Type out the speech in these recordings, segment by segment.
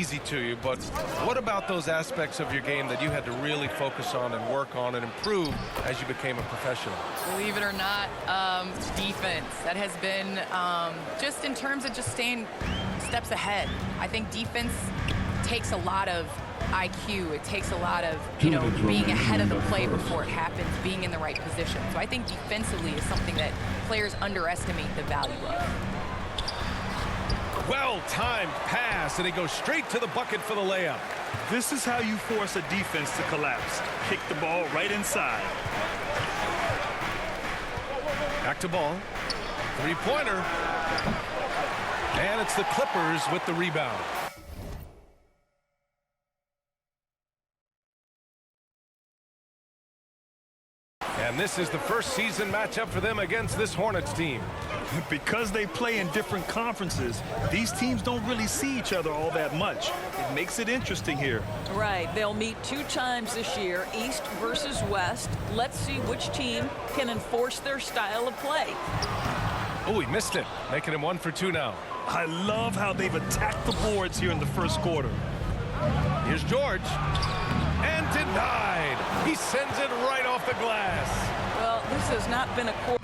easy to you, but what about those aspects of your game that you had to really focus on and work on and improve as you became a professional? Believe it or not, defense. That has been just in terms of just staying steps ahead. I think defense takes a lot of IQ. It takes a lot of, being ahead of the play before it happens, being in the right position. So I think defensively is something that players underestimate the value of. Well-timed pass, and he goes straight to the bucket for the layup. This is how you force a defense to collapse. Kick the ball right inside. Back to ball. Three-pointer. And it's the Clippers with the rebound. And this is the first season matchup for them against this Hornets team. Because they play in different conferences, these teams don't really see each other all that much. It makes it interesting here. Right. They'll meet 2 times this year, East versus West. Let's see which team can enforce their style of play. Oh, he missed it, making him 1 for 2 now. I love how they've attacked the boards here in the first quarter. Here's George. And denied. He sends it right off the glass. Well, this has not been a quarter.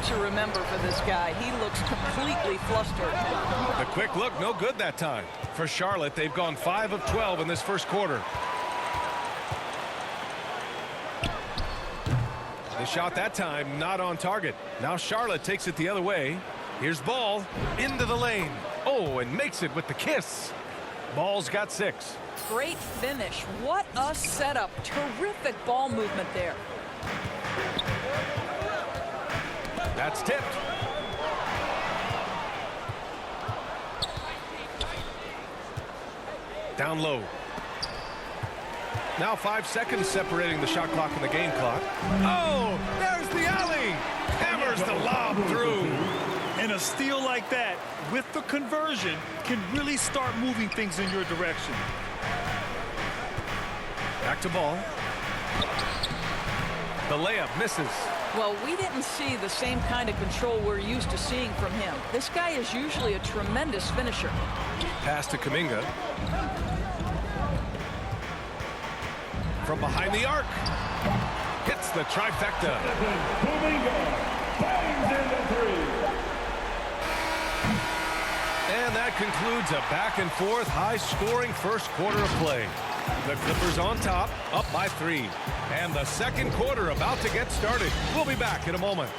To remember for this guy. He looks completely flustered. The quick look, no good that time. For Charlotte, they've gone 5 of 12 in this first quarter. The shot that time not on target. Now Charlotte takes it the other way. Here's Ball into the lane. Oh, and makes it with the kiss. Ball's got 6. Great finish. What a setup. Terrific ball movement there. That's tipped. Down low. Now 5 seconds separating the shot clock and the game clock. Oh, there's the alley. Hammers the lob through. And a steal like that, with the conversion, can really start moving things in your direction. Back to Ball. The layup misses. Well, we didn't see the same kind of control we're used to seeing from him. This guy is usually a tremendous finisher. Pass to Kuminga. From behind the arc. Hits the trifecta. Kuminga bangs in the 3. And that concludes a back-and-forth, high-scoring first quarter of play. The Clippers on top, up by 3. And the second quarter about to get started. We'll be back in a moment.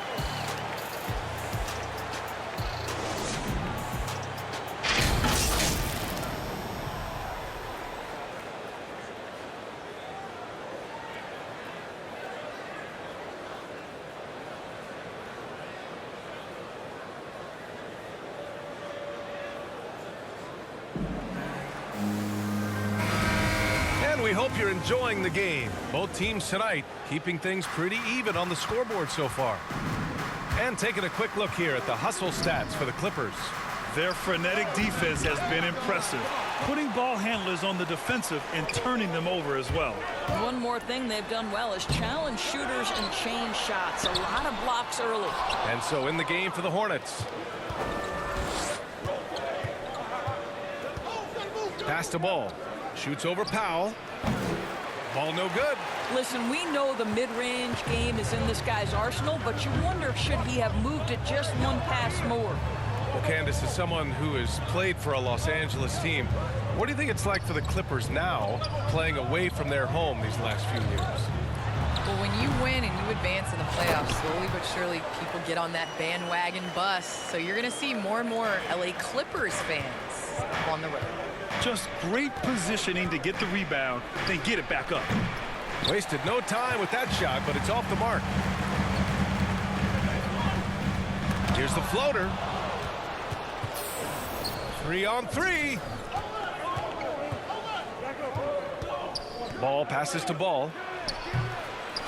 We hope you're enjoying the game. Both teams tonight keeping things pretty even on the scoreboard so far. And taking a quick look here at the hustle stats for the Clippers. Their frenetic defense has been impressive, putting ball handlers on the defensive and turning them over as well. One more thing they've done well is challenge shooters and change shots. A lot of blocks early. And so in the game for the Hornets. Pass to Ball. Shoots over Powell. Ball no good. Listen, we know the mid-range game is in this guy's arsenal, but you wonder, should he have moved it just one pass more? Well, Candace, is someone who has played for a Los Angeles team. What do you think it's like for the Clippers now, playing away from their home these last few years? Well, when you win and you advance in the playoffs, slowly but surely people get on that bandwagon bus. So you're going to see more and more LA Clippers fans on the road. Just great positioning to get the rebound, then get it back up. Wasted no time with that shot, but it's off the mark. Here's the floater. 3 on 3. Ball passes to Ball.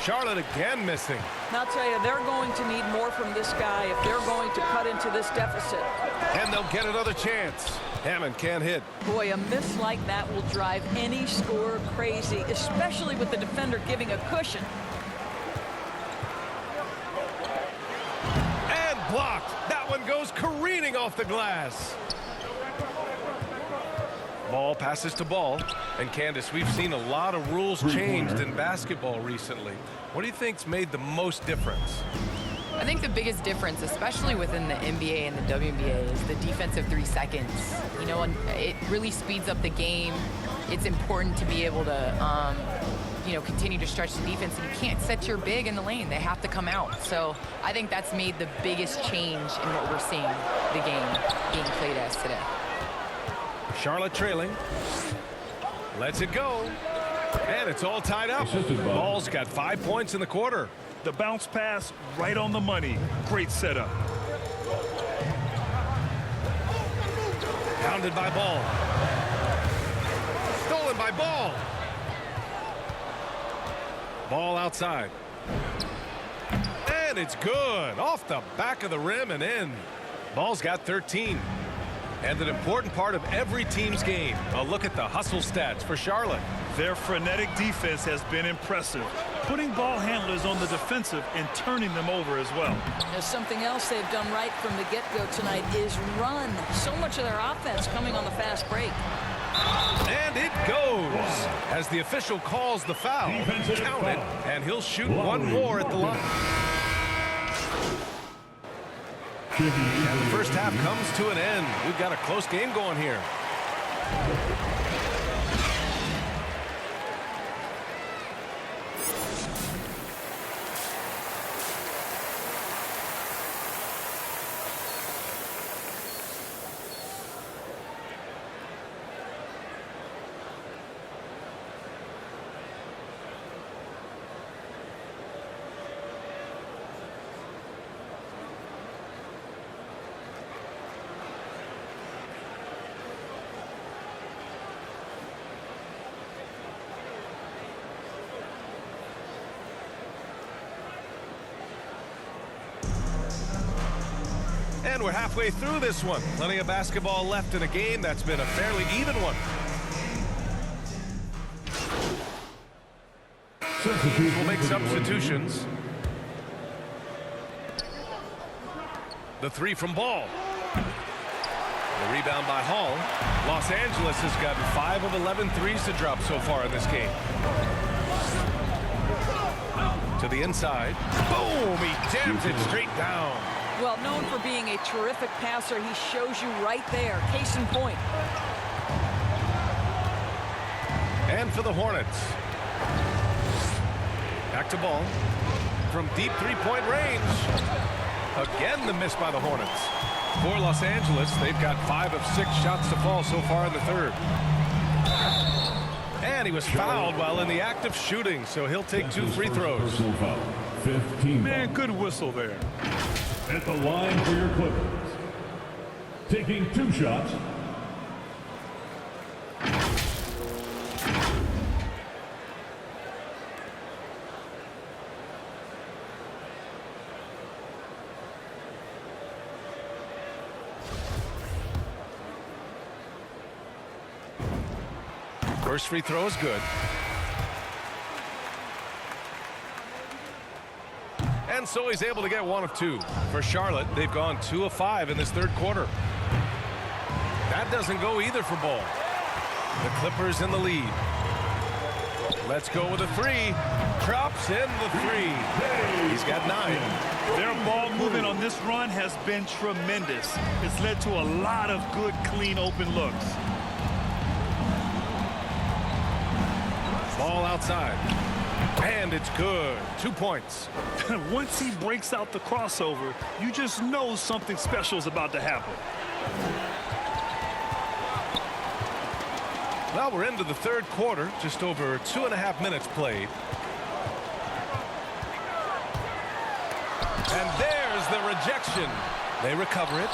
Charlotte again missing. And I'll tell you, they're going to need more from this guy if they're going to cut into this deficit. And they'll get another chance. Hammond can't hit. Boy, a miss like that will drive any scorer crazy, especially with the defender giving a cushion. And blocked. That one goes careening off the glass. Ball passes to Ball. And Candace, we've seen a lot of rules changed in basketball recently. What do you think's made the most difference? I think the biggest difference, especially within the NBA and the WNBA, is the defensive 3 seconds. You know, and it really speeds up the game. It's important to be able to, you know, continue to stretch the defense. And you can't set your big in the lane. They have to come out. So I think that's made the biggest change in what we're seeing the game being played as today. Charlotte trailing. Lets it go. And it's all tied up. Ball's got 5 points in the quarter. The bounce pass right on the money. Great setup. Pounded by Ball. Stolen by Ball. Ball outside. And it's good. Off the back of the rim and in. Ball's got 13. And an important part of every team's game. A look at the hustle stats for Charlotte. Their frenetic defense has been impressive, putting ball handlers on the defensive and turning them over as well. There's something else they've done right from the get-go tonight is run. So much of their offense coming on the fast break. And it goes as the official calls the foul. Count it, and he'll shoot one more at the line. And the first half comes to an end. We've got a close game going here. And we're halfway through this one. Plenty of basketball left in a game that's been a fairly even one. We'll make substitutions. The 3 from Ball. The rebound by Hall. Los Angeles has gotten 5 of 11 threes to drop so far in this game. To the inside. Boom! He jams it straight down. Well, known for being a terrific passer, he shows you right there. Case in point. And for the Hornets. Back to Ball. From deep three-point range. Again, the miss by the Hornets. For Los Angeles, they've got 5 of 6 shots to fall so far in the third. And he was fouled while in the act of shooting, so he'll take 2 free throws. 15. Man, good whistle there. At the line for your Clippers. Taking 2 shots. First free throw is good. And so he's able to get 1 of 2. For Charlotte, they've gone 2 of 5 in this third quarter. That doesn't go either for Ball. The Clippers in the lead. Let's go with a three. Drops in the three. He's got 9. Their ball movement on this run has been tremendous. It's led to a lot of good, clean, open looks. Ball outside. And it's good. 2 points. Once he breaks out the crossover, you just know something special is about to happen. Well, we're into the third quarter. Just over 2.5 minutes played. And there's the rejection. They recover it.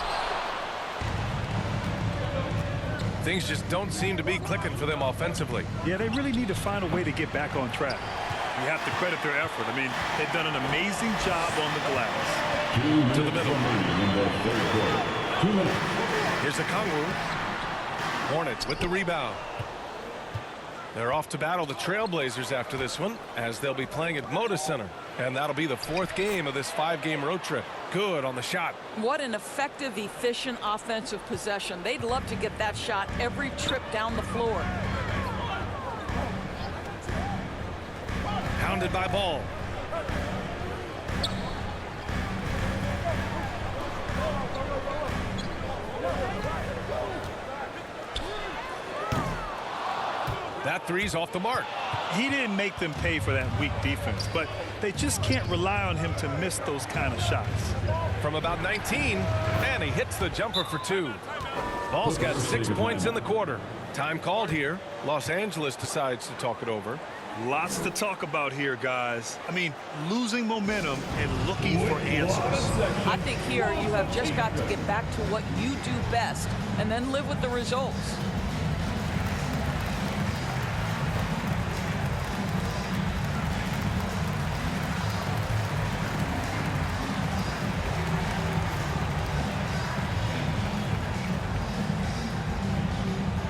Things just don't seem to be clicking for them offensively. Yeah, they really need to find a way to get back on track. You have to credit their effort. I mean, they've done an amazing job on the glass. To the middle. In the third quarter. 2 minutes. Here's the Kongwu. Hornets with the rebound. They're off to battle the Trailblazers after this one, as they'll be playing at Moda Center. And that'll be the 4th game of this 5-game road trip. Good on the shot. What an effective, efficient offensive possession. They'd love to get that shot every trip down the floor. Pounded by Ball. That three's off the mark. He didn't make them pay for that weak defense, but they just can't rely on him to miss those kind of shots. From about 19, and he hits the jumper for 2. Ball's got 6 points in the quarter. Time called here. Los Angeles decides to talk it over. Lots to talk about here, guys. I mean, losing momentum and looking for answers. I think here you have just got to get back to what you do best and then live with the results.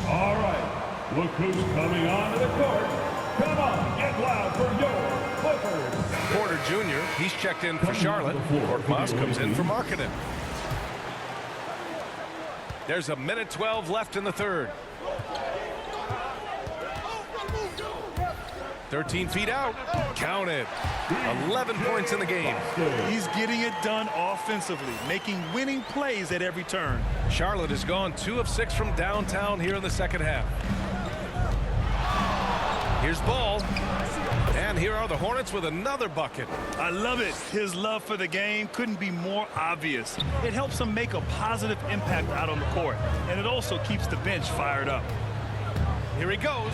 All right. Look who's coming onto the court. Come on, get loud for your Clippers. Porter Jr., he's checked in for Charlotte. Korkmaz comes in for Markkanen. There's 1:12 left in the third. 13 feet out. Count it. 11 points in the game. He's getting it done offensively, making winning plays at every turn. Charlotte has gone 2 of 6 from downtown here in the second half. Here's Ball. And here are the Hornets with another bucket. I love it. His love for the game couldn't be more obvious. It helps him make a positive impact out on the court, and it also keeps the bench fired up. Here he goes.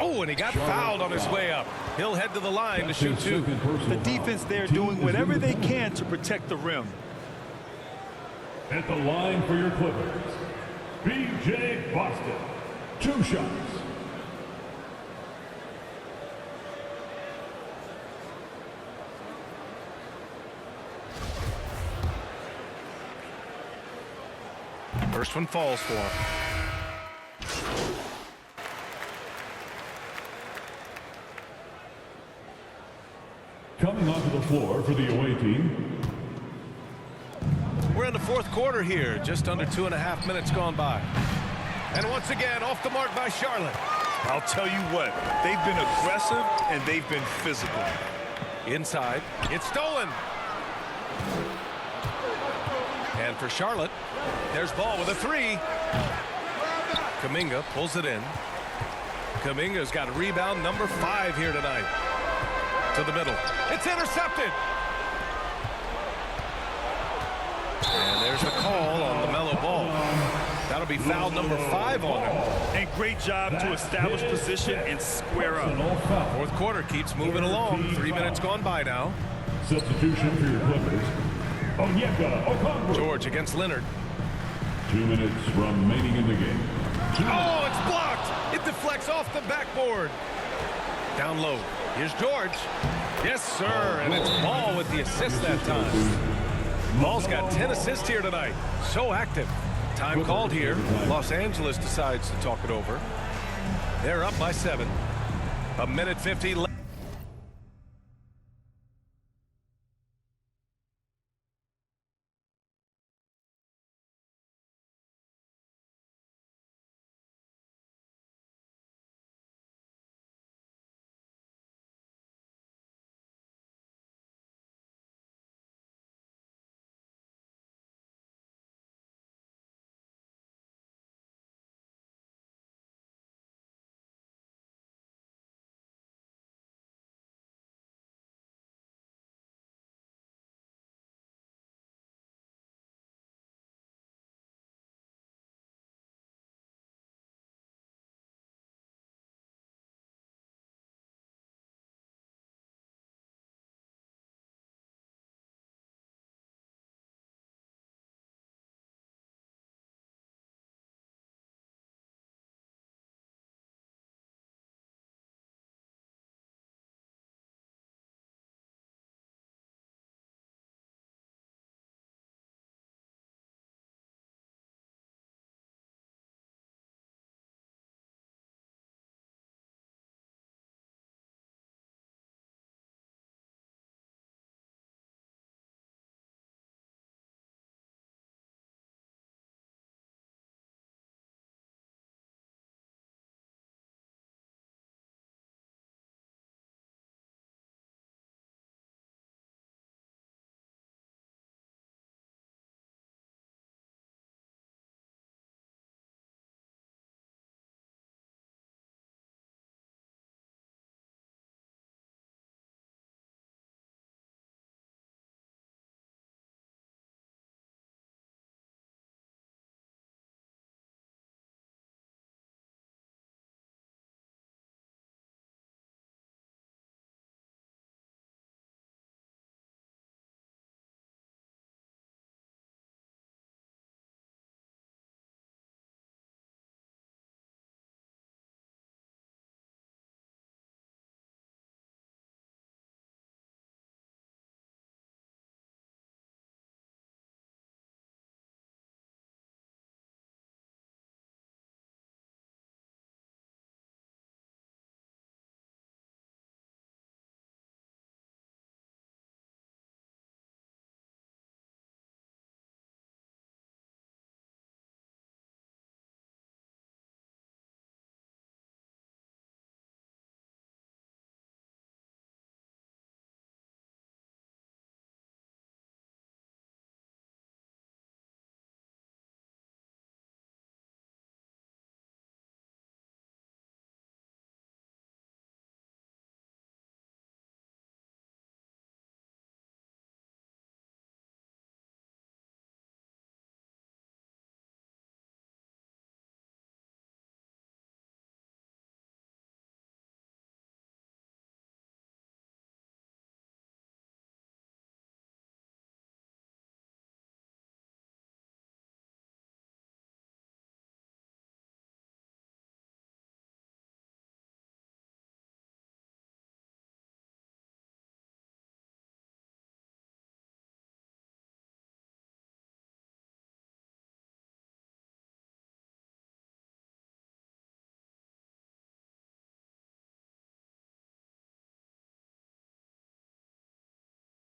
Oh, and he got fouled on his way up. He'll head to the line to shoot 2. The defense there doing whatever they can to protect the rim. At the line for your Clippers, B.J. Boston. 2 shots. First one falls for him. Coming onto the floor for the away team. We're in the fourth quarter here. Just under 2.5 minutes gone by. And once again, off the mark by Charlotte. I'll tell you what, they've been aggressive and they've been physical. Inside, it's stolen. And for Charlotte, there's Ball with a 3. Kuminga pulls it in. Kuminga's got rebound number 5 here tonight. To the middle. It's intercepted. And there's a call on LaMelo Ball. That'll be foul number 5 on him. And great job to establish position and square up. Fourth quarter keeps moving along. 3 minutes gone by now. Substitution for your Clippers. Onyeka Okongwu. George against Leonard. 2 minutes remaining in the game. Oh, it's blocked. It deflects off the backboard. Down low. Here's George. Yes, sir. And it's Ball with the assist that time. Ball's got 10 assists here tonight. So active. Time called here. Los Angeles decides to talk it over. They're up by 7. 1:50 left.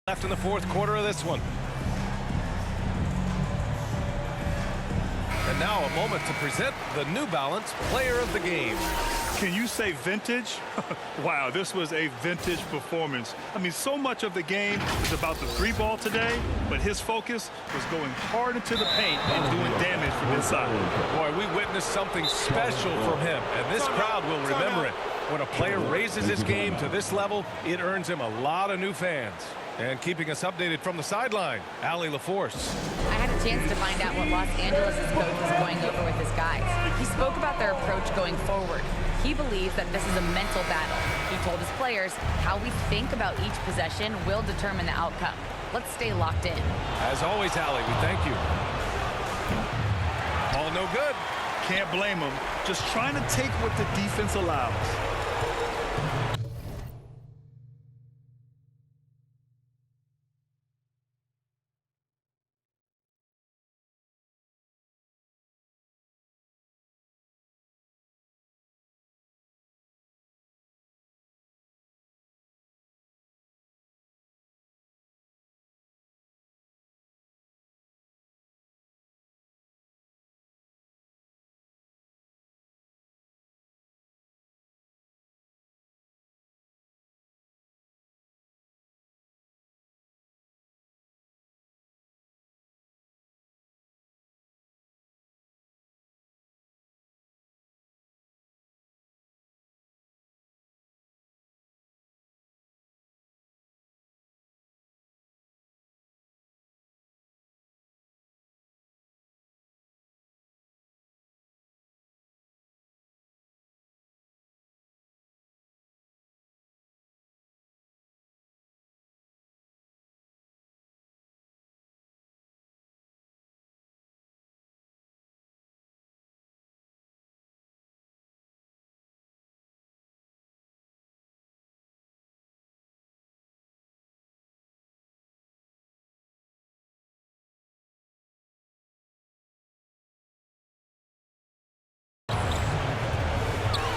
Left in the fourth quarter of this one. And now a moment to present the New Balance Player of the Game. Can you say vintage? Wow, this was a vintage performance. I mean, so much of the game is about the three ball today, but his focus was going hard into the paint and doing damage from inside. Boy, we witnessed something special from him, and this crowd will remember it. When a player raises his game to this level, it earns him a lot of new fans. And keeping us updated from the sideline, Allie LaForce. I had a chance to find out what Los Angeles' coach was going over with his guys. He spoke about their approach going forward. He believes that this is a mental battle. He told his players how we think about each possession will determine the outcome. Let's stay locked in. As always, Allie, we thank you. All no good. Can't blame him. Just trying to take what the defense allows.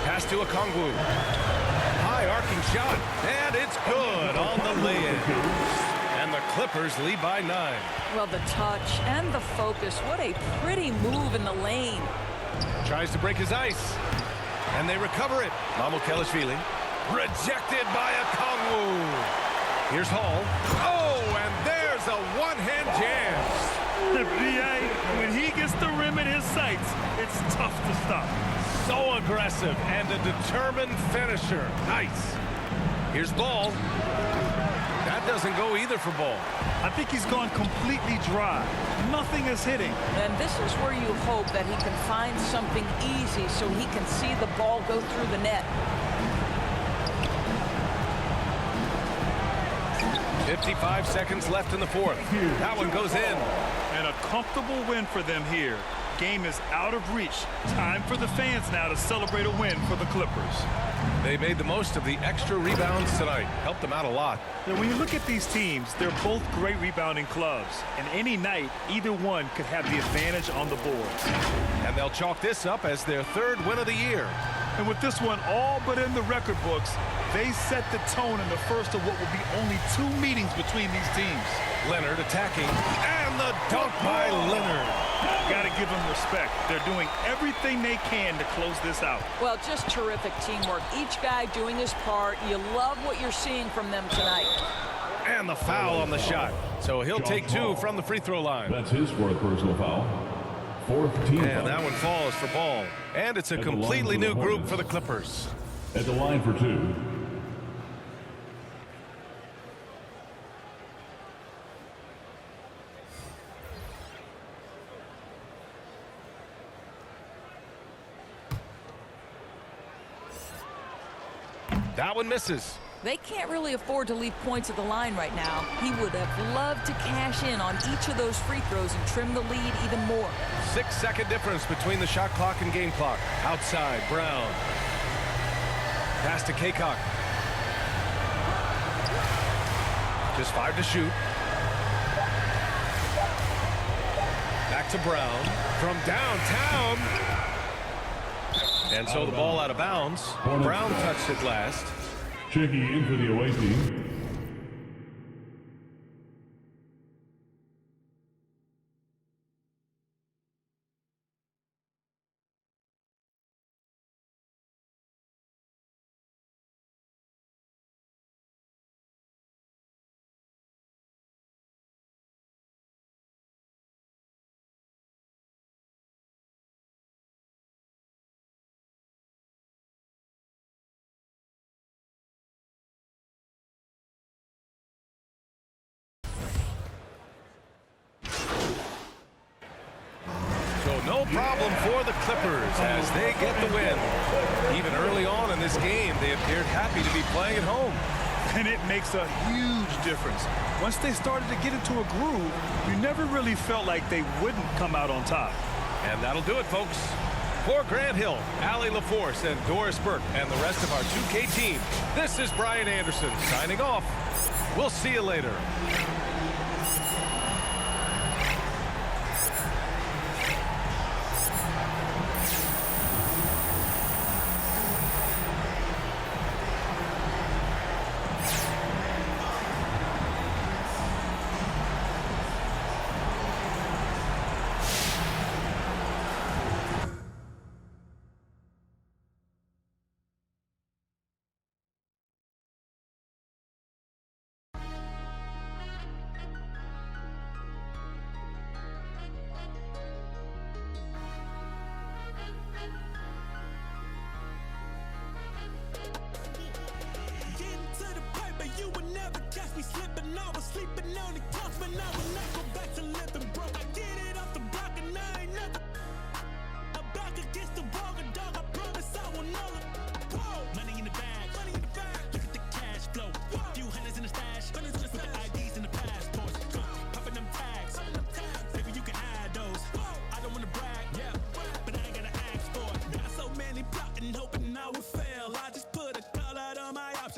Pass to Okongwu. High arcing shot, and it's good on the lay-in. And the Clippers lead by 9. Well, the touch and the focus. What a pretty move in the lane. Tries to break his ice. And they recover it. Mamukelashvili. Rejected by Okongwu. Here's Hall. Oh, and there's a one-hand jam. The BA, when he gets the rim in his sights, it's tough to stop. So aggressive and a determined finisher. Nice. Here's Ball. That doesn't go either for Ball. I think he's gone completely dry. Nothing is hitting. And this is where you hope that he can find something easy so he can see the ball go through the net. 55 seconds left in the fourth. That one goes in. And a comfortable win for them here. Game is out of reach. Time for the fans now to celebrate a win for the Clippers. They made the most of the extra rebounds tonight. Helped them out a lot. Now, when you look at these teams, they're both great rebounding clubs. And any night, either one could have the advantage on the boards. And they'll chalk this up as their third win of the year. And with this one all but in the record books, they set the tone in the first of what will be only 2 meetings between these teams. Leonard attacking, and the dunk by Leonard. Got to give them respect. They're doing everything they can to close this out. Well, just terrific teamwork. Each guy doing his part. You love what you're seeing from them tonight. And the foul on the shot. So he'll take 2 from the free throw line. That's his fourth personal foul. Fourth team And foul. that one falls for Ball. And it's a completely new group for the Clippers. At the line for 2. That one misses. They can't really afford to leave points at the line right now. He would have loved to cash in on each of those free throws and trim the lead even more. 6-second difference between the shot clock and game clock. Outside, Brown. Pass to Kaycock. Just 5 to shoot. Back to Brown. From downtown. And so the ball out of bounds. Brown touched it last. Checking in for the away team. No problem for the Clippers as they get the win. Even early on in this game, they appeared happy to be playing at home. And it makes a huge difference. Once they started to get into a groove, you never really felt like they wouldn't come out on top. And that'll do it, folks. For Grant Hill, Allie LaForce, and Doris Burke, and the rest of our 2K team, this is Brian Anderson signing off. We'll see you later.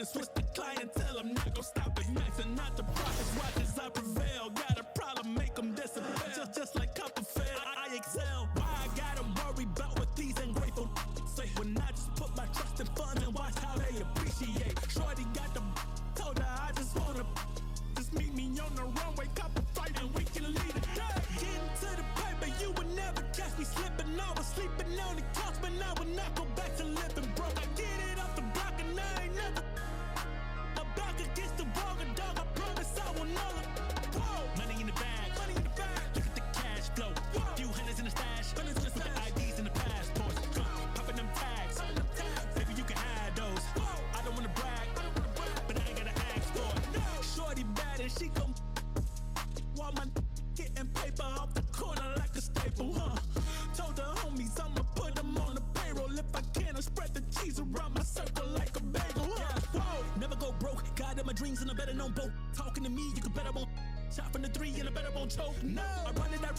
Switch the clientele, I'm not gonna stop it. Maxing out the profits, watch as I prevail. Got a problem, make them disappear. Just like Copperfield, I excel. Why I gotta worry about what these ungrateful say? When I just put my trust in funds and watch how they appreciate. Shorty got the told her I just wanna just meet me on the runway, cop a fight and we can lead it. Get into the paper, you would never catch me slipping. I was sleeping on the couch, but I would not go back to living broke. I get it off the block and I ain't never back against the wall, dog. I promise I will never. Money in the bag, look at the cash flow. Few hundreds in the stash, with the IDs and the passports. Popping them tags, baby you can hide those. I don't wanna brag, but I ain't gotta ask for it. Shorty bad and she gon' while my getting paper off the corner like a staple, huh? Told the homies I'ma put them on the payroll if I can. I spread the cheese around my circle like a bagel, huh? Never go broke, God in my dreams and I better known both. Talking to me, you can better won't. Shot from the 3 and I better won't choke. No, I run it, I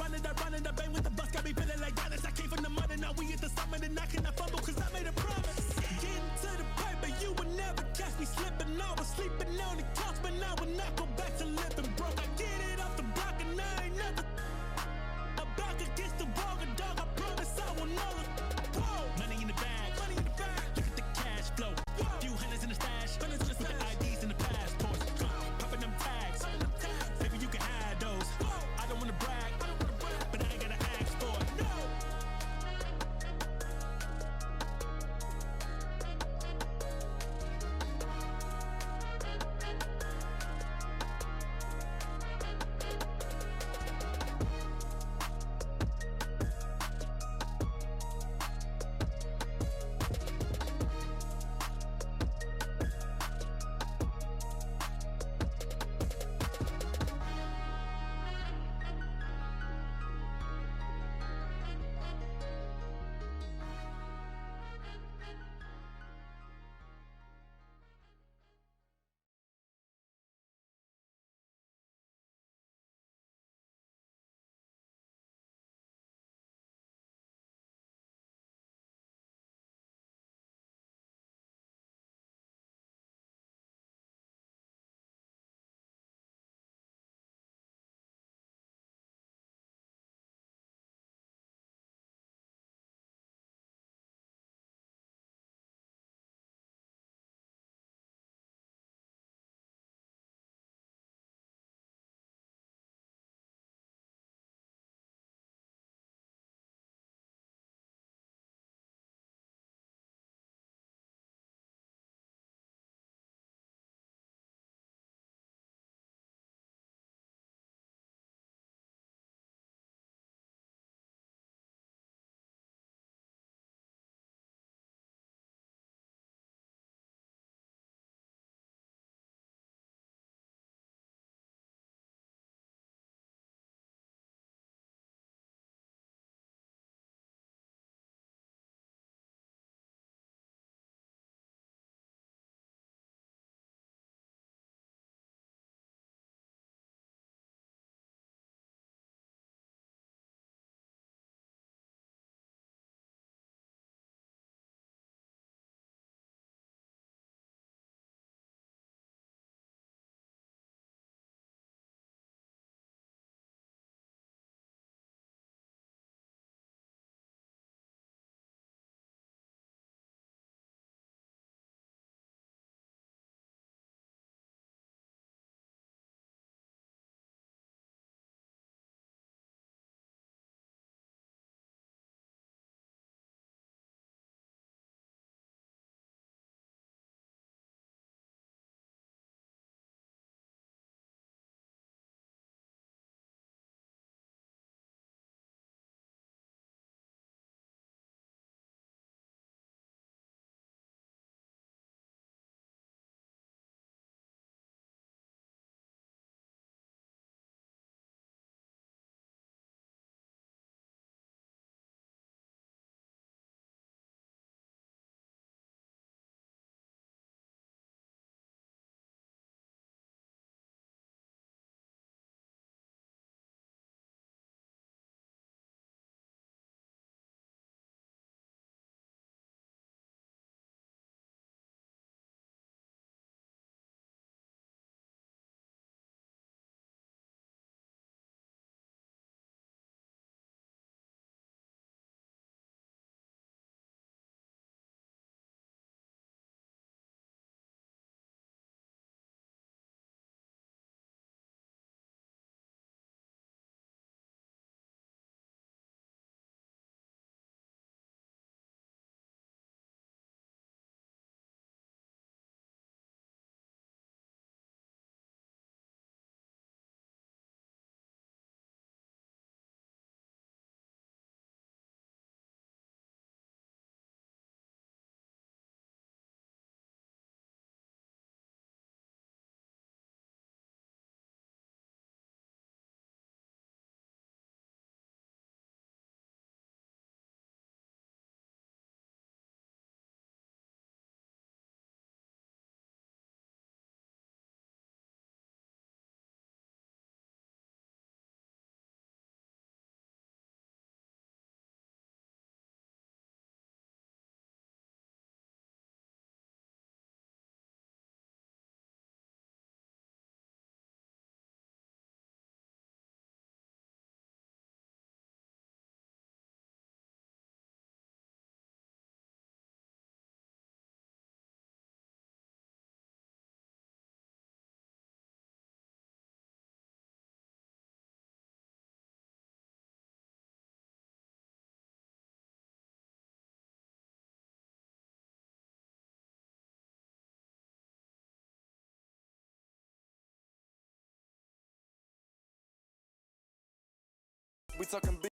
bang with the bus, got me feeling like Dallas. I came from the mud and now we at the summit and I cannot fumble cause I made a promise. Get into the paper, you would never catch me slipping. I was sleeping on the couch, but I would not go back to living broke. I get it off the block and I ain't never back against the wall, dog. I promise I will never. Money in the bag, look at the cash flow. Few hundreds in the stash, with the IDs and the passports. Popping them tags, baby you can hide those. I don't wanna brag, but I ain't gotta ask for it. We talking big.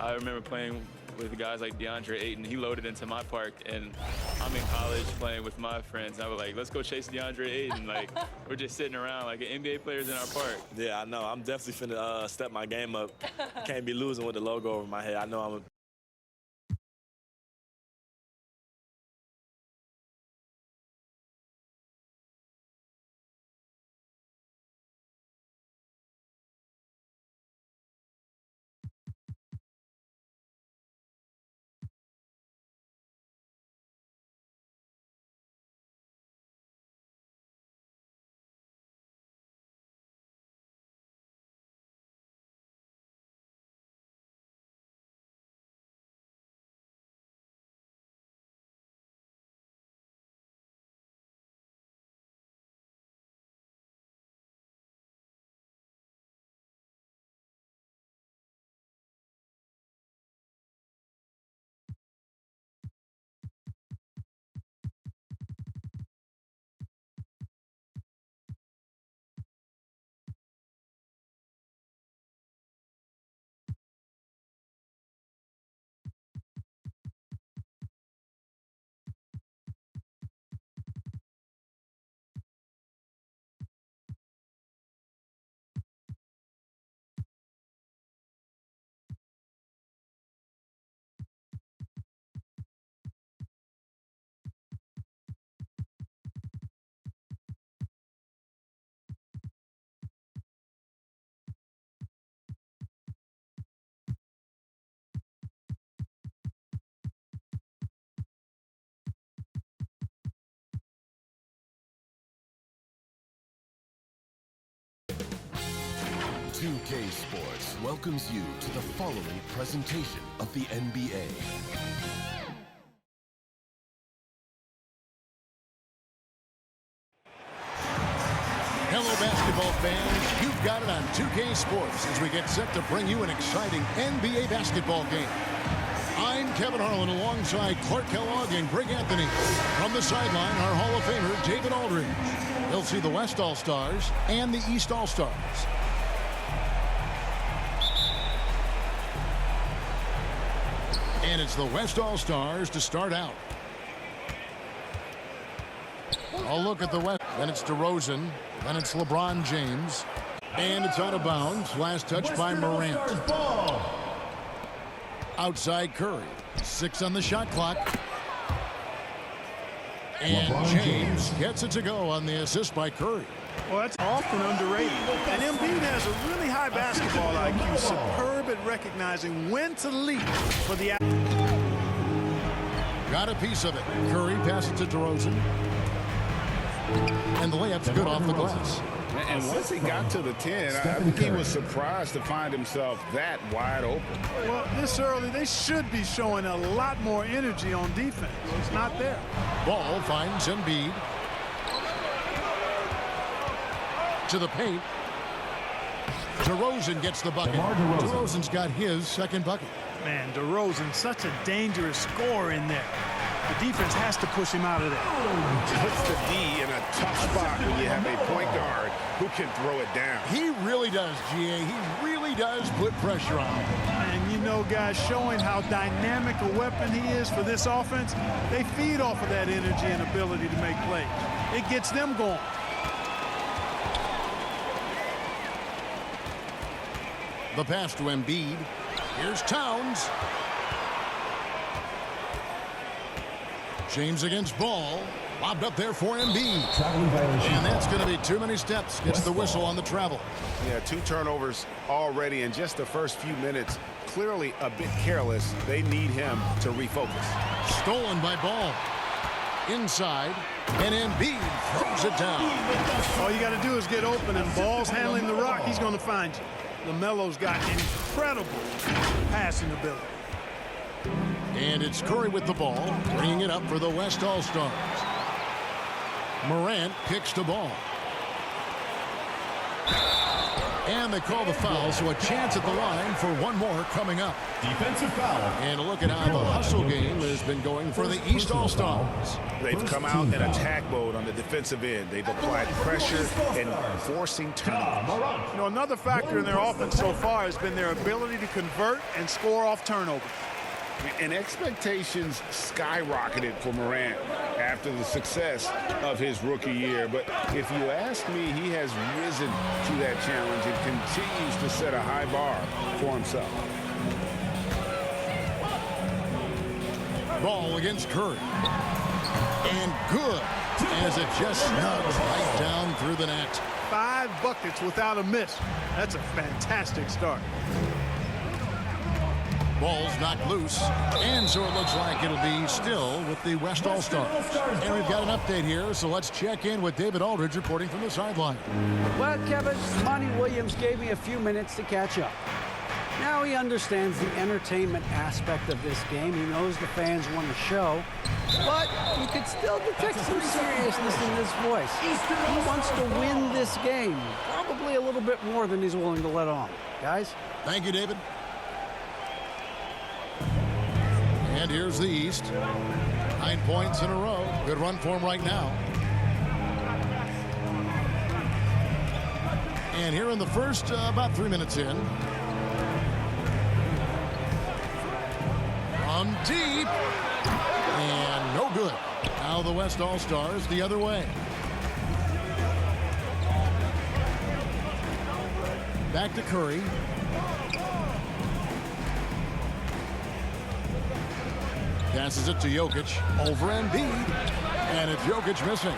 I remember playing with guys like DeAndre Ayton. He loaded into my park, and I'm in college playing with my friends. And I was like, let's go chase DeAndre Ayton. Like, we're just sitting around like NBA players in our park. Yeah, I know. I'm definitely finna step my game up. Can't be losing with the logo over my head. I know I'm a 2K Sports welcomes you to the following presentation of the NBA. Hello, basketball fans. You've got it on 2K Sports as we get set to bring you an exciting NBA basketball game. I'm Kevin Harlan alongside Clark Kellogg and Greg Anthony. From the sideline, our Hall of Famer, David Aldridge. He'll see the West All-Stars and the East All-Stars. And it's the West All-Stars to start out. I'll look at the West. Then it's DeRozan. Then it's LeBron James. And it's out of bounds. Last touch by Morant. Outside Curry. 6 on the shot clock. And James gets it to go on the assist by Curry. Well, that's often underrated. And Embiid has a really high basketball IQ, superb at recognizing when to leap for the... Got a piece of it. Curry passes to DeRozan. And the layup's good off the glass. And once he got to the 10, I think he was surprised to find himself that wide open. Well, this early, they should be showing a lot more energy on defense. It's not there. Ball finds Embiid. To the paint. DeRozan gets the bucket. DeRozan's got his second bucket. Man, DeRozan, such a dangerous scorer in there. The defense has to push him out of there. Puts the D in a tough spot when you have a point guard who can throw it down. He really does, GA. He really does put pressure on him. And you know, guys, showing how dynamic a weapon he is for this offense, they feed off of that energy and ability to make plays. It gets them going. The pass to Embiid. Here's Towns. James against Ball. Lobbed up there for Embiid. And that's going to be too many steps. Gets the whistle on the travel. Yeah, 2 turnovers already in just the first few minutes. Clearly a bit careless. They need him to refocus. Stolen by Ball. Inside. And Embiid throws it down. All you got to do is get open, and Ball's handling the rock. He's going to find you. LaMelo's got incredible passing ability. And it's Curry with the ball, bringing it up for the West All-Stars. Morant kicks the ball. And they call the foul, so a chance at the line for one more coming up. Defensive foul. And a look at how the hustle game has been going for the East All-Stars. They've come out in attack mode on the defensive end. They've applied pressure and forcing turnovers. You know, another factor in their offense so far has been their ability to convert and score off turnovers. And expectations skyrocketed for Morant after the success of his rookie year. But if you ask me, he has risen to that challenge and continues to set a high bar for himself. Ball against Curry. And good as it just snugs right down through the net. 5 buckets without a miss. That's a fantastic start. Ball's knocked loose, and so it looks like it'll be still with the West All-Stars. And we've got an update here, so let's check in with David Aldridge reporting from the sideline. Well, Kevin, Monty Williams gave me a few minutes to catch up. Now he understands the entertainment aspect of this game. He knows the fans want a show, but you could still detect some seriousness in his voice. He wants to win this game, probably a little bit more than he's willing to let on. Guys? Thank you, David. And here's the East. 9 points in a row. Good run for him right now. And here in the first, about 3 minutes in. From deep. And no good. Now the West All-Stars the other way. Back to Curry. Passes it to Jokic. Over Embiid. And it's Jokic missing.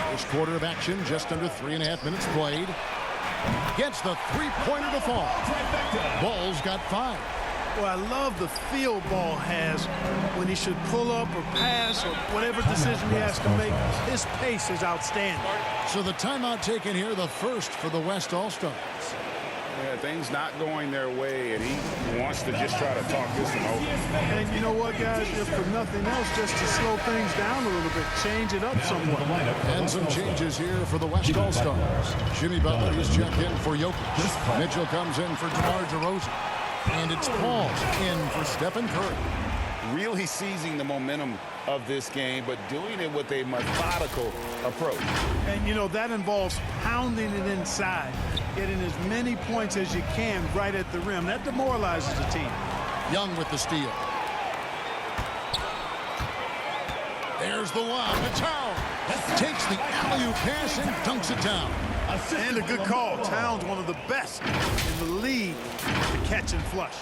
First quarter of action, just under 3.5 minutes played. Gets the three-pointer to fall. Ball's got 5. Well, I love the feel Ball has when he should pull up or pass or whatever decision he has to make. His pace is outstanding. So the timeout taken here, the first for the West All-Stars. Yeah, things not going their way, and he wants to just try to talk this one over. And you know what, guys? If for nothing else, just to slow things down a little bit, change it up somewhat. And some changes here for the West All-Stars. Jimmy Butler is checked in for Jokic. Mitchell comes in for DeMar DeRozan. And it's Pauls in for Stephen Curry. Really seizing the momentum of this game, but doing it with a methodical approach. And, you know, that involves pounding it inside, getting as many points as you can right at the rim. That demoralizes the team. Young with the steal. There's the lob to Towns. Takes the alley-oop pass and dunks it down. And a good call. Towns, one of the best in the league to catch and flush.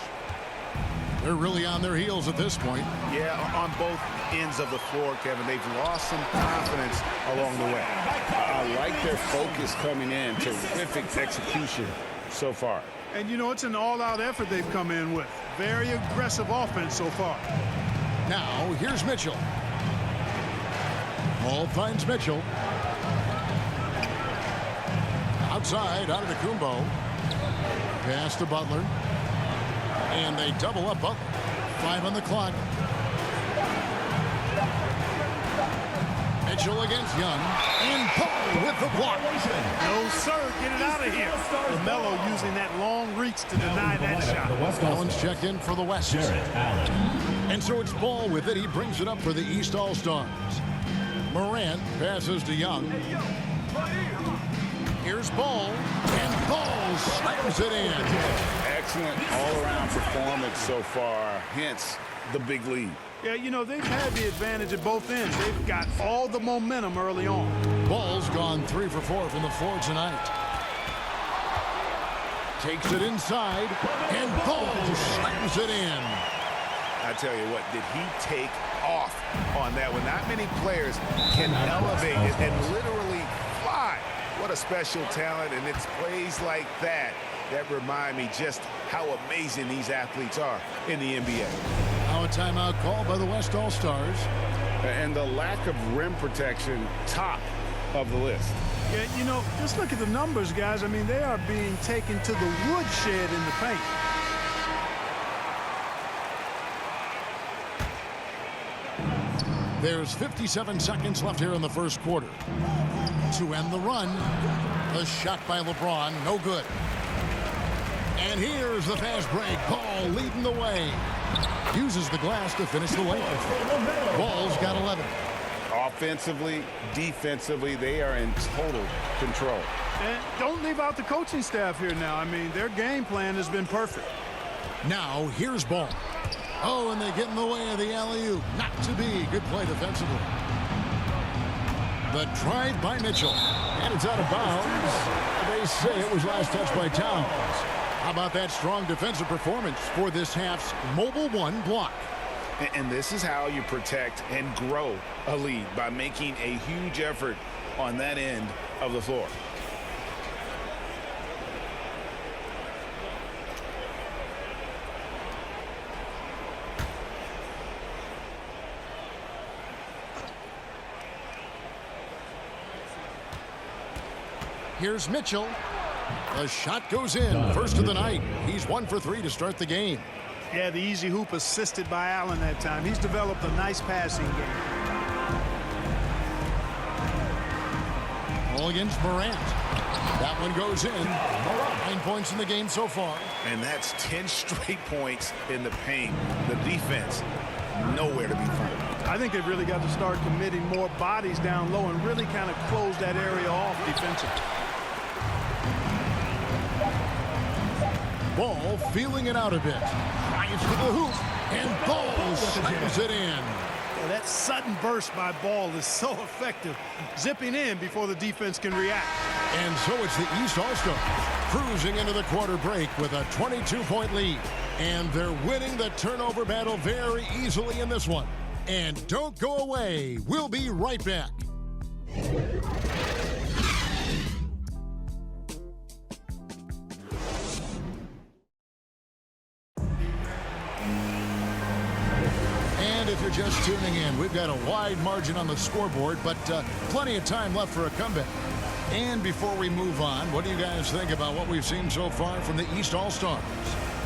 They're really on their heels at this point. Yeah, on both ends of the floor, Kevin. They've lost some confidence along the way. I like their focus coming in. Terrific execution so far. And, you know, it's an all-out effort they've come in with. Very aggressive offense so far. Now, here's Mitchell. Ball finds Mitchell. Outside, Antetokounmpo. Pass to Butler. And they double up Butler. 5 on the clock. Mitchell against Young. And Butler with the block. No, sir. Get it out of here. LaMelo using that long reach to deny that shot. Allen's checked in for the West. And so it's Ball with it. He brings it up for the East All-Stars. Morant passes to Young. Here's Ball. And Ball slams it in. Excellent all-around performance so far. Hence, the big lead. Yeah, you know, they've had the advantage at both ends. They've got all the momentum early on. Ball's gone 3 for 4 from the floor tonight. Takes it inside, and Ball slams it in. I tell you what, did he take off on that one? Not many players can elevate it and literally fly. What a special talent, and it's plays like that that remind me just how amazing these athletes are in the NBA. Now a timeout called by the West All-Stars. And the lack of rim protection, top of the list. Yeah, you know, just look at the numbers, guys. I mean, they are being taken to the woodshed in the paint. There's 57 seconds left here in the first quarter. To end the run, a shot by LeBron, no good. And here's the fast break. Ball leading the way. Uses the glass to finish the layup. Ball's got 11. Offensively, defensively, they are in total control. And don't leave out the coaching staff here now. I mean, their game plan has been perfect. Now, here's Ball. Oh, and they get in the way of the alley-oop. Not to be. Good play defensively. The drive by Mitchell. And it's out of bounds. They say it was last touched by Towns. How about that strong defensive performance for this half's Mobile One block? And this is how you protect and grow a lead, by making a huge effort on that end of the floor. Here's Mitchell. The shot goes in. First of the night. He's 1 for 3 to start the game. Yeah, the easy hoop assisted by Allen that time. He's developed a nice passing game. Ball against Morant. That one goes in. 9 points in the game so far. And that's 10 straight points in the paint. The defense, nowhere to be found. I think they've really got to start committing more bodies down low and really kind of close that area off defensively. Ball feeling it out a bit. Drives to the hoop, and Ball slams it in. Yeah, that sudden burst by Ball is so effective, zipping in before the defense can react. And so it's the East All-Stars cruising into the quarter break with a 22-point lead. And they're winning the turnover battle very easily in this one. And don't go away. We'll be right back. you're just tuning in, we've got a wide margin on the scoreboard, but plenty of time left for a comeback. And before we move on, what do you guys think about what we've seen so far from the East All-Stars?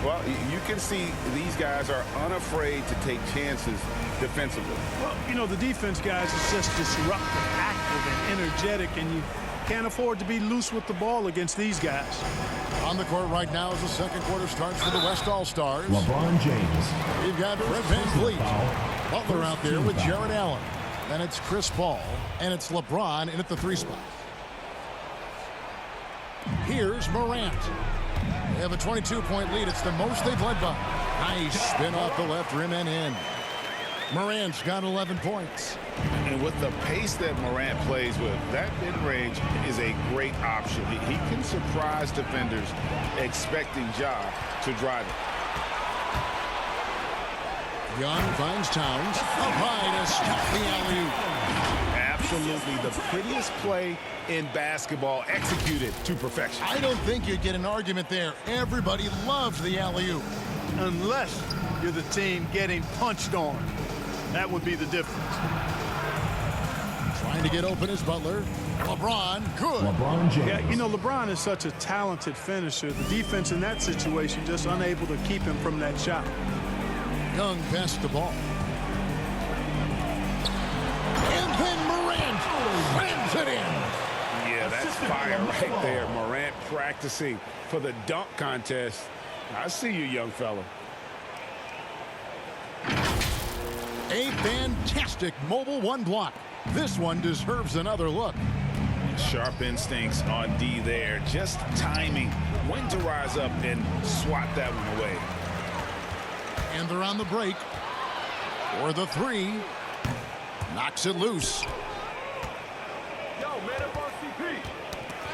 Well, you can see these guys are unafraid to take chances defensively. Well, you know, the defense guys is just disruptive, active, and energetic, and you can't afford to be loose with the ball against these guys. On the court right now as the second quarter starts for the West All-Stars. LeBron James. We've got Fred VanVleet. Butler out there with Jared Allen. Then it's Chris Paul, and it's LeBron in at the 3 spot. Here's Morant. They have a 22-point lead. It's the most they've led by. Nice spin off the left rim and in. Morant's got 11 points. And with the pace that Morant plays with, that mid-range is a great option. He can surprise defenders expecting Ja to drive it. Young finds Towns. Up high to stop the alley-oop. Absolutely the prettiest play in basketball, executed to perfection. I don't think you'd get an argument there. Everybody loves the alley-oop. Unless you're the team getting punched on. That would be the difference. Trying to get open is Butler. LeBron, good. LeBron James. Yeah, you know, LeBron is such a talented finisher. The defense in that situation just unable to keep him from that shot. Young passed the ball. And then Morant slams it in. Yeah, that's fire right there. Morant practicing for the dunk contest. I see you, young fella. A fantastic mobile 1 block. This one deserves another look. Sharp instincts on D there. Just timing when to rise up and swat that one away. And they're on the break. For the 3. Knocks it loose.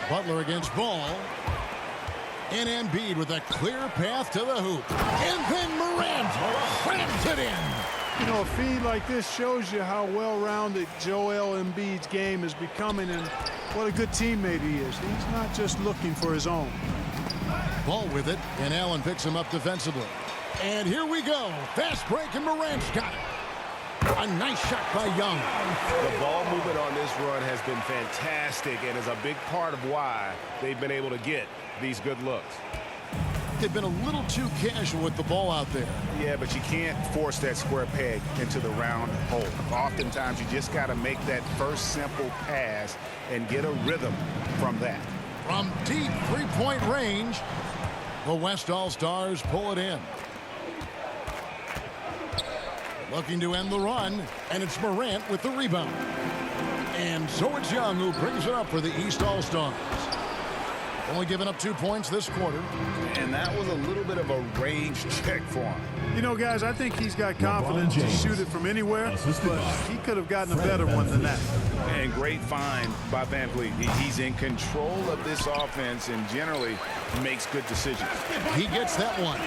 Butler against Ball. And Embiid with a clear path to the hoop. And then Morant slams it in. You know, a feed like this shows you how well-rounded Joel Embiid's game is becoming and what a good teammate he is. He's not just looking for his own. Ball with it, and Allen picks him up defensively. And here we go. Fast break, and Morant's got it. A nice shot by Young. The ball movement on this run has been fantastic and is a big part of why they've been able to get these good looks. They've been a little too casual with the ball out there. Yeah, but you can't force that square peg into the round hole. Oftentimes, you just got to make that first simple pass and get a rhythm from that. From deep three-point range, the West All-Stars pull it in. Looking to end the run, and it's Morant with the rebound. And so it's Young who brings it up for the East All-Stars. Only giving up 2 points this quarter. And that was a little bit of a range check for him. You know, guys, I think he's got confidence to shoot it from anywhere, but he could have gotten a better one than that. And great find by VanVleet. He's in control of this offense and generally makes good decisions. He gets that one.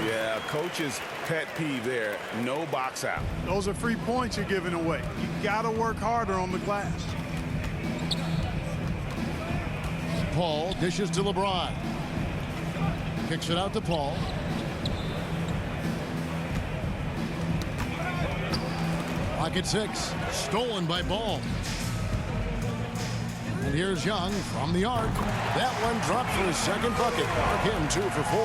Yeah, coach's pet peeve there. No box out. Those are free points you're giving away. You got to work harder on the glass. Paul dishes to LeBron. Kicks it out to Paul. Pocket 6. Stolen by Ball. And here's Young from the arc. That one dropped for his second bucket. Again, 2 for 4.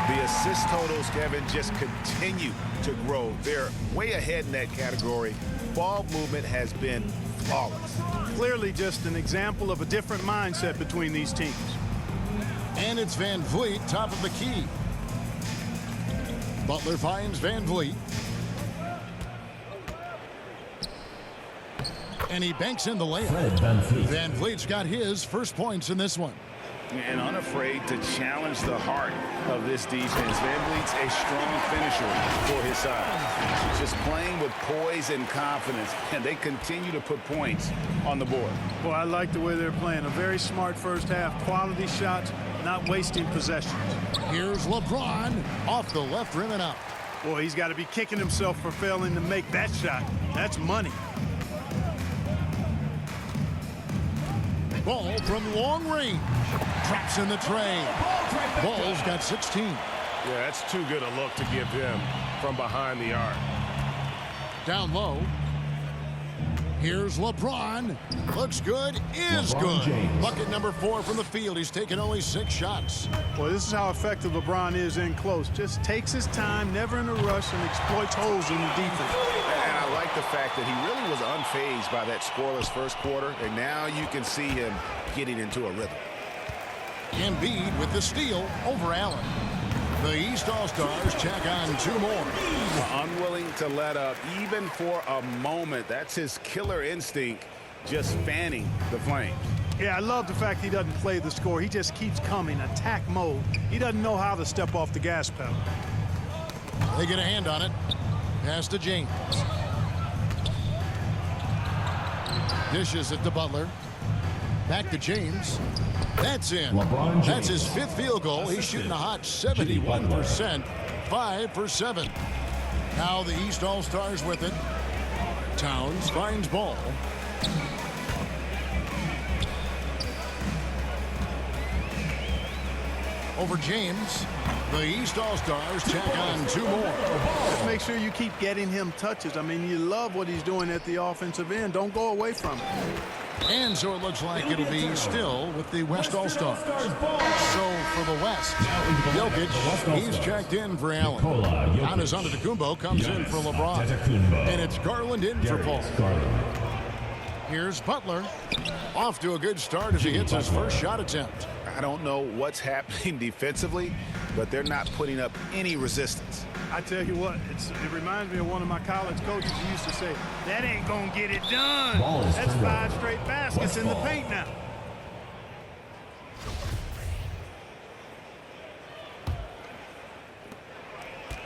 The assist totals, Kevin, just continue to grow. They're way ahead in that category. Ball movement has been flawless. Clearly just an example of a different mindset between these teams. And it's VanVleet, top of the key. Butler finds VanVleet. And he banks in the layup. VanVleet's got his first points in this one. And unafraid to challenge the heart of this defense. VanVleet's a strong finisher for his side. Just playing with poise and confidence, and they continue to put points on the board. Well, I like the way they're playing. A very smart first half. Quality shots, not wasting possessions. Here's LeBron off the left rim and out. Boy, he's got to be kicking himself for failing to make that shot. That's money. Ball from long range. Traps in the tray. Ball's got 16. Yeah, that's too good a look to give him from behind the arc. Down low. Here's LeBron. Looks good, is LeBron good. James. Bucket number 4 from the field. He's taken only 6 shots. Well, this is how effective LeBron is in close. Just takes his time, never in a rush, and exploits holes in the defense. And I like the fact that he really was unfazed by that scoreless first quarter, and now you can see him getting into a rhythm. Embiid with the steal over Allen. The East All-Stars check on 2 more. Unwilling to let up even for a moment. That's his killer instinct, just fanning the flames. Yeah, I love the fact he doesn't play the score. He just keeps coming, attack mode. He doesn't know how to step off the gas pedal. They get a hand on it. Pass to James. Dishes it to Butler. Back to James. That's in. That's his 5th field goal. He's shooting a hot 71%. 5 for 7. Now the East All-Stars with it. Towns finds ball. Over James. The East All-Stars check on 2 more. Just make sure you keep getting him touches. I mean, you love what he's doing at the offensive end. Don't go away from it. And so it looks like it'll be still with the West All-Stars. So for the West, Jokic, he's checked in for Allen. Giannis Antetokounmpo comes in for LeBron. And it's Garland in for Paul. Here's Butler. Off to a good start as he hits his first shot attempt. I don't know what's happening defensively, but they're not putting up any resistance. I tell you what, it reminds me of one of my college coaches who used to say, that ain't going to get it done. That's 5 straight baskets in the paint now.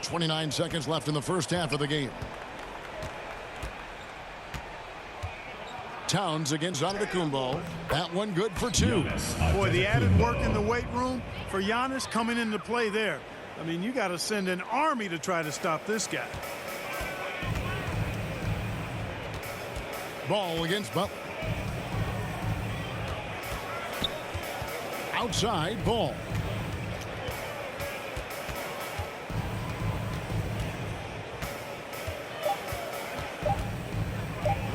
.29 seconds left in the first half of the game. Towns against Antetokounmpo. That one good for 2. Boy, the added work in the weight room for Giannis coming into play there. I mean, you got to send an army to try to stop this guy. Ball against Butler. Outside ball.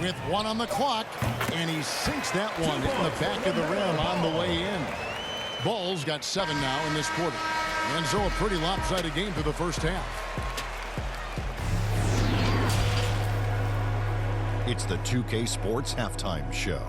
With 1 on the clock, and he sinks that one in the back of the rim on the way in. Ball's got 7 now in this quarter. And so a pretty lopsided game for the first half. It's the 2K Sports Halftime Show.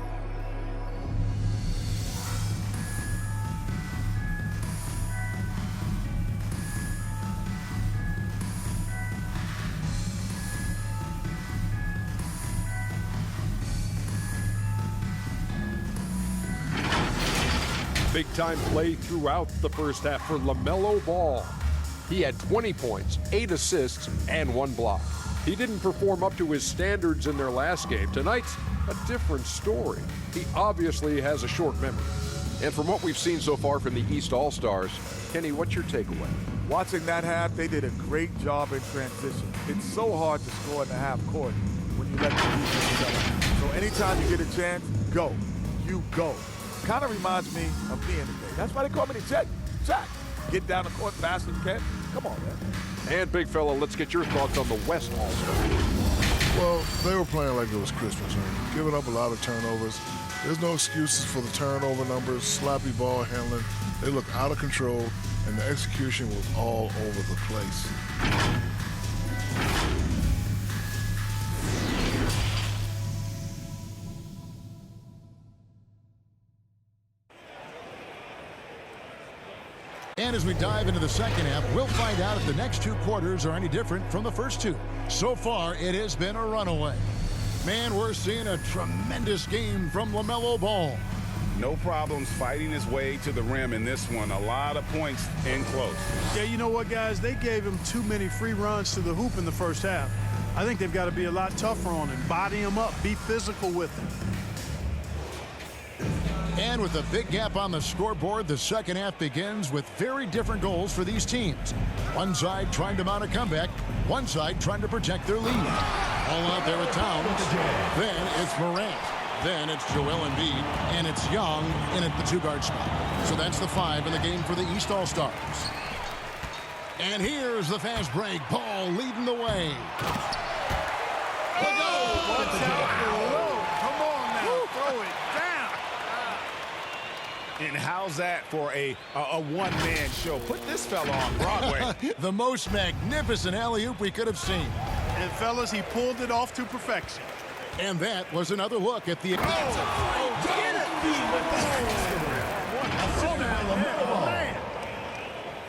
Big-time play throughout the first half for LaMelo Ball. He had 20 points, 8 assists, and 1 block. He didn't perform up to his standards in their last game. Tonight's a different story. He obviously has a short memory. And from what we've seen so far from the East All-Stars, Kenny, what's your takeaway? Watching that half, they did a great job in transition. It's so hard to score in the half court when you let the defense settle. So anytime you get a chance, go. You go. Kind of reminds me of me in the day. That's why they call me the Jet. Jack. Get down the court fast as you can. Come on, man. And, big fella, let's get your thoughts on the West All-Stars. Well, they were playing like it was Christmas, man. Giving up a lot of turnovers. There's no excuses for the turnover numbers, sloppy ball handling. They look out of control, and the execution was all over the place. And as we dive into the second half, we'll find out if the next 2 quarters are any different from the first 2. So far, it has been a runaway. Man, we're seeing a tremendous game from LaMelo Ball. No problems fighting his way to the rim in this one. A lot of points in close. Yeah, you know what, guys? They gave him too many free runs to the hoop in the first half. I think they've got to be a lot tougher on him. Body him up. Be physical with him. And with a big gap on the scoreboard, the second half begins with very different goals for these teams. One side trying to mount a comeback, one side trying to protect their lead. All out there at Towns. Then it's Morant. Then it's Joel Embiid. And it's Young in at the 2-guard spot. So that's the 5 in the game for the East All-Stars. And here's the fast break. Ball leading the way. Watch out for low. Come on now, throw it down. And how's that for a one-man show? Put this fella on Broadway. The most magnificent alley-oop we could have seen. And fellas, he pulled it off to perfection. And that was another look at the...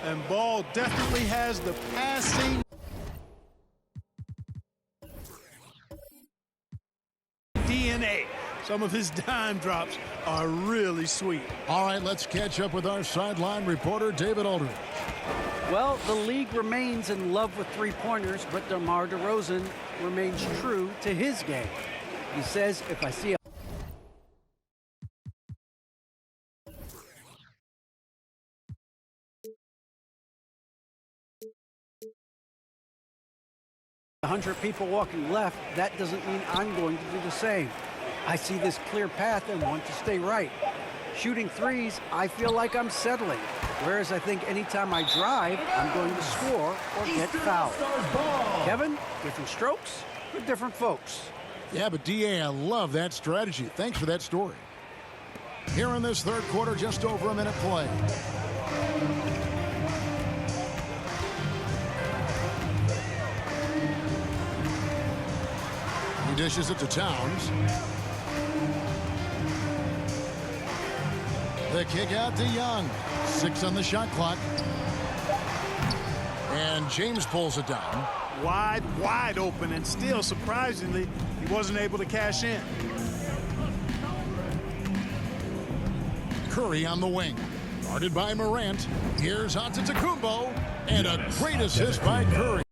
And Ball definitely has the passing DNA. Some of his dime drops are really sweet. All right, let's catch up with our sideline reporter, David Aldridge. Well, the league remains in love with three-pointers, but DeMar DeRozan remains true to his game. He says, if I see a 100 people walking left, that doesn't mean I'm going to do the same. I see this clear path and want to stay right. Shooting threes, I feel like I'm settling. Whereas I think anytime I drive, I'm going to score or get fouled. Kevin, different strokes for different folks. Yeah, but D.A., I love that strategy. Thanks for that story. Here in this third quarter, just over a minute play. He dishes it to Towns. The kick out to Young. 6 on the shot clock. And James pulls it down. Wide open, and still, surprisingly, he wasn't able to cash in. Curry on the wing. Guarded by Morant. Here's Antetokounmpo. And a great assist by Curry.